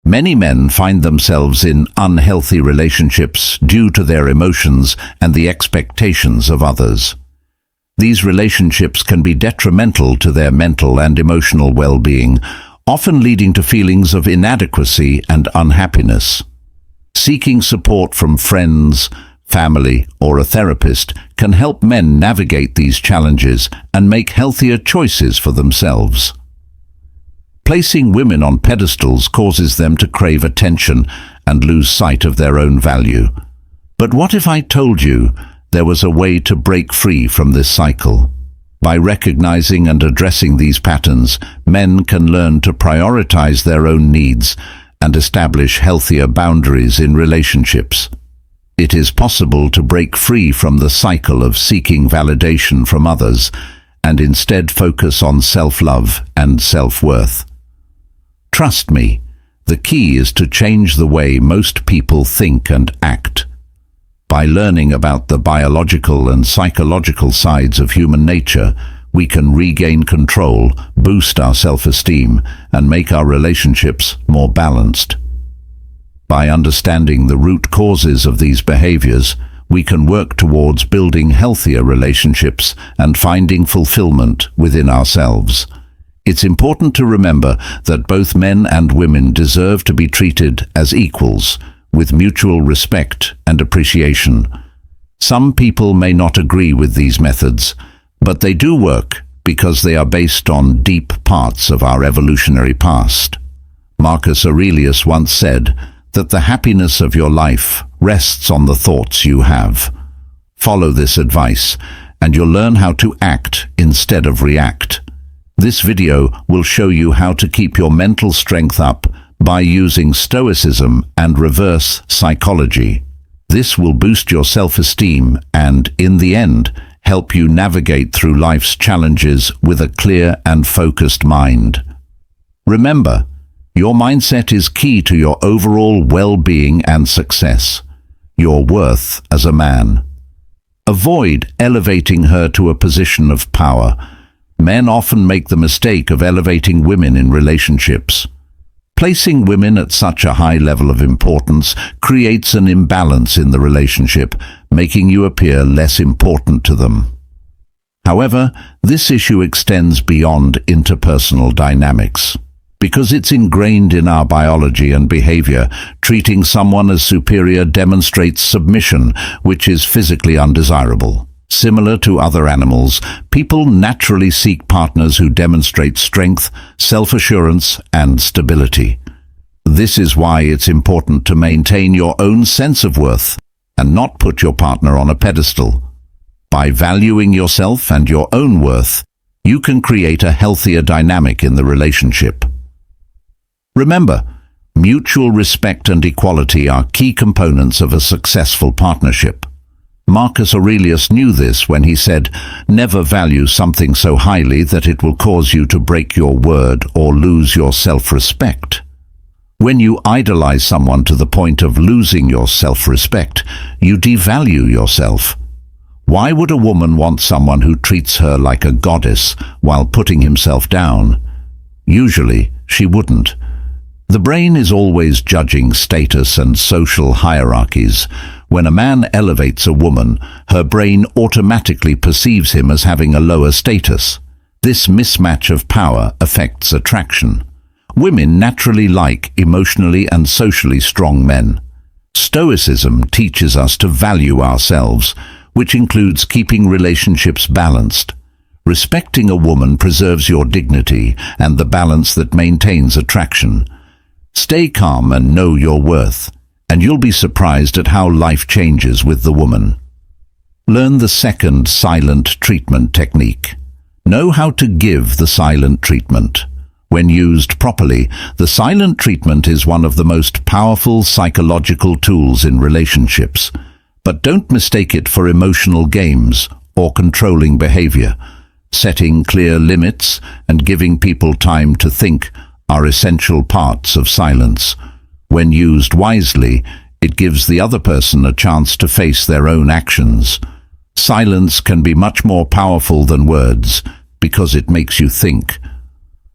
Many men find themselves in unhealthy relationships due to their emotions and the expectations of others. These relationships can be detrimental to their mental and emotional well-being, often leading to feelings of inadequacy and unhappiness. Seeking support from friends, family, or a therapist can help men navigate these challenges and make healthier choices for themselves. Placing women on pedestals causes them to crave attention and lose sight of their own value. But what if I told you there was a way to break free from this cycle? By recognizing and addressing these patterns, men can learn to prioritize their own needs and establish healthier boundaries in relationships. It is possible to break free from the cycle of seeking validation from others and instead focus on self-love and self-worth. Trust me, the key is to change the way most people think and act. By learning about the biological and psychological sides of human nature, we can regain control, boost our self-esteem, and make our relationships more balanced. By understanding the root causes of these behaviors, we can work towards building healthier relationships and finding fulfillment within ourselves. It's important to remember that both men and women deserve to be treated as equals, with mutual respect and appreciation. Some people may not agree with these methods, but they do work because they are based on deep parts of our evolutionary past. Marcus Aurelius once said that the happiness of your life rests on the thoughts you have. Follow this advice, and you'll learn how to act instead of react. This video will show you how to keep your mental strength up by using Stoicism and reverse psychology. This will boost your self-esteem and, in the end, help you navigate through life's challenges with a clear and focused mind. Remember, your mindset is key to your overall well-being and success. Your worth as a man. Avoid elevating her to a position of power. Men often make the mistake of elevating women in relationships. Placing women at such a high level of importance creates an imbalance in the relationship, making you appear less important to them. However, this issue extends beyond interpersonal dynamics. Because it's ingrained in our biology and behavior, treating someone as superior demonstrates submission, which is physically undesirable. Similar to other animals, people naturally seek partners who demonstrate strength, self-assurance, and stability. This is why it's important to maintain your own sense of worth and not put your partner on a pedestal. By valuing yourself and your own worth, you can create a healthier dynamic in the relationship. Remember, mutual respect and equality are key components of a successful partnership. Marcus Aurelius knew this when he said, "Never value something so highly that it will cause you to break your word or lose your self-respect." When you idolize someone to the point of losing your self-respect, you devalue yourself. Why would a woman want someone who treats her like a goddess while putting himself down? Usually, she wouldn't. The brain is always judging status and social hierarchies. When a man elevates a woman, her brain automatically perceives him as having a lower status. This mismatch of power affects attraction. Women naturally like emotionally and socially strong men. Stoicism teaches us to value ourselves, which includes keeping relationships balanced. Respecting a woman preserves your dignity and the balance that maintains attraction. Stay calm and know your worth, and you'll be surprised at how life changes with the woman. Learn the second silent treatment technique. Know how to give the silent treatment. When used properly, the silent treatment is one of the most powerful psychological tools in relationships. But don't mistake it for emotional games or controlling behavior. Setting clear limits and giving people time to think are essential parts of silence. When used wisely, it gives the other person a chance to face their own actions. Silence can be much more powerful than words because it makes you think.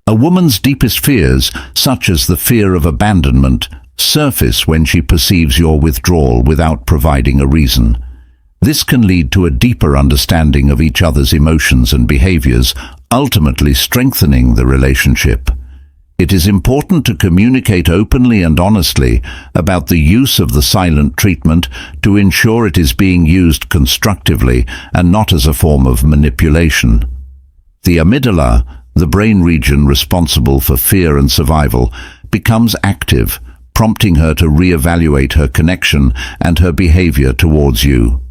A woman's deepest fears, such as the fear of abandonment, surface when she perceives your withdrawal without providing a reason. This can lead to a deeper understanding of each other's emotions and behaviors, ultimately strengthening the relationship. It is important to communicate openly and honestly about the use of the silent treatment to ensure it is being used constructively and not as a form of manipulation. The amygdala, the brain region responsible for fear and survival, becomes active, prompting her to reevaluate her connection and her behavior towards you.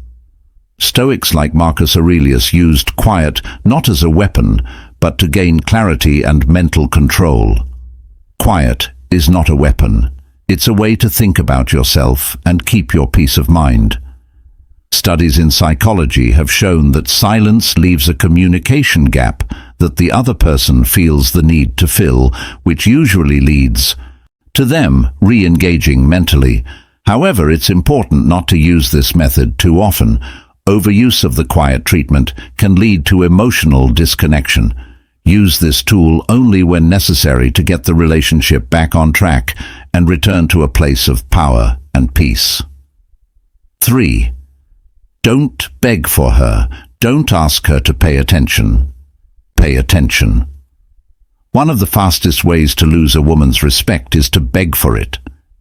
Stoics like Marcus Aurelius used quiet not as a weapon, but to gain clarity and mental control. Quiet is not a weapon. It's a way to think about yourself and keep your peace of mind. Studies in psychology have shown that silence leaves a communication gap that the other person feels the need to fill, which usually leads to them re-engaging mentally. However, it's important not to use this method too often. Overuse of the quiet treatment can lead to emotional disconnection. Use this tool only when necessary to get the relationship back on track and return to a place of power and peace. 3. Don't beg for her. Don't ask her to pay attention. Pay attention. One of the fastest ways to lose a woman's respect is to beg for it.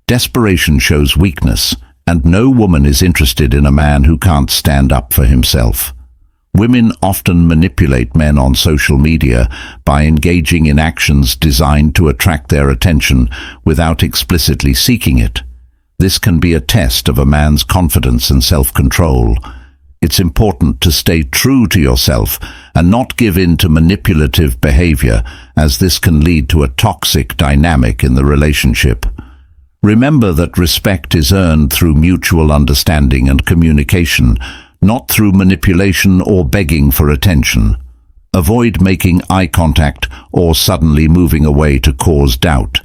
Desperation shows weakness, and no woman is interested in a man who can't stand up for himself. Women often manipulate men on social media by engaging in actions designed to attract their attention without explicitly seeking it. This can be a test of a man's confidence and self-control. It's important to stay true to yourself and not give in to manipulative behavior, as this can lead to a toxic dynamic in the relationship. Remember that respect is earned through mutual understanding and communication, not through manipulation or begging for attention. Avoid making eye contact or suddenly moving away to cause doubt.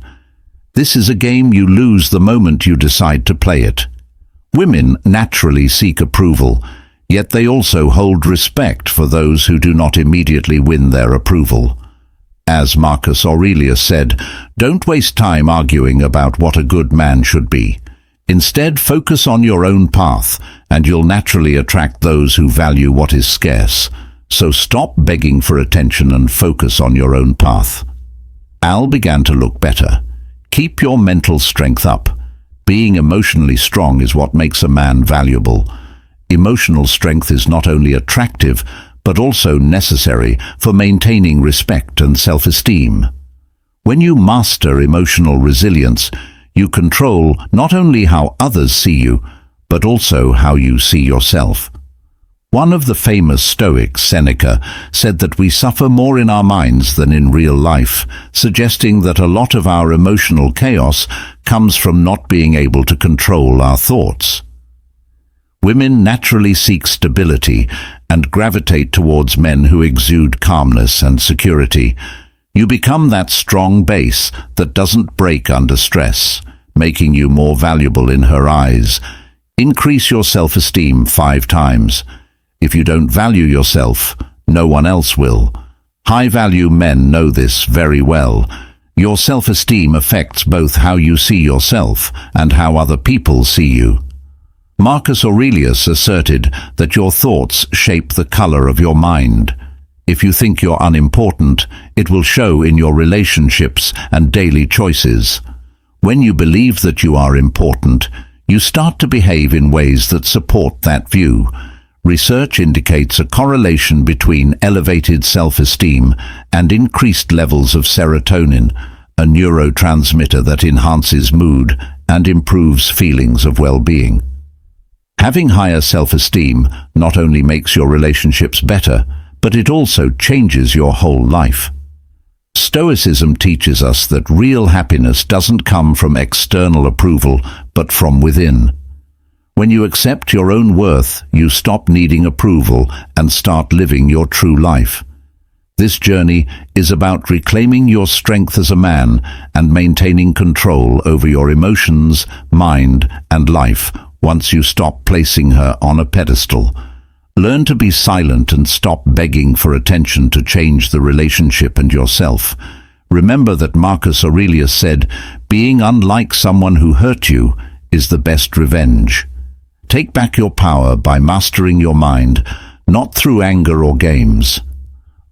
This is a game you lose the moment you decide to play it. Women naturally seek approval, yet they also hold respect for those who do not immediately win their approval. As Marcus Aurelius said, don't waste time arguing about what a good man should be. Instead, focus on your own path, and you'll naturally attract those who value what is scarce. So stop begging for attention and focus on your own path. Al began to look better. Keep your mental strength up. Being emotionally strong is what makes a man valuable. Emotional strength is not only attractive, but also necessary for maintaining respect and self-esteem. When you master emotional resilience, you control not only how others see you, but also how you see yourself. One of the famous Stoics, Seneca, said that we suffer more in our minds than in real life, suggesting that a lot of our emotional chaos comes from not being able to control our thoughts. Women naturally seek stability and gravitate towards men who exude calmness and security. You become that strong base that doesn't break under stress, making you more valuable in her eyes. Increase your self-esteem 5 times. If you don't value yourself, no one else will. High-value men know this very well. Your self-esteem affects both how you see yourself and how other people see you. Marcus Aurelius asserted that your thoughts shape the color of your mind. If you think you're unimportant, it will show in your relationships and daily choices. When you believe that you are important, you start to behave in ways that support that view. Research indicates a correlation between elevated self-esteem and increased levels of serotonin, a neurotransmitter that enhances mood and improves feelings of well-being. Having higher self-esteem not only makes your relationships better, but it also changes your whole life. Stoicism teaches us that real happiness doesn't come from external approval, but from within. When you accept your own worth, you stop needing approval and start living your true life. This journey is about reclaiming your strength as a man and maintaining control over your emotions, mind, and life once you stop placing her on a pedestal. Learn to be silent and stop begging for attention to change the relationship and yourself. Remember that Marcus Aurelius said, "Being unlike someone who hurt you is the best revenge." Take back your power by mastering your mind, not through anger or games.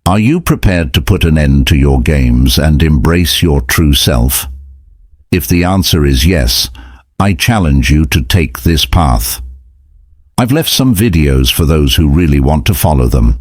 Are you prepared to put an end to your games and embrace your true self? If the answer is yes, I challenge you to take this path. I've left some videos for those who really want to follow them.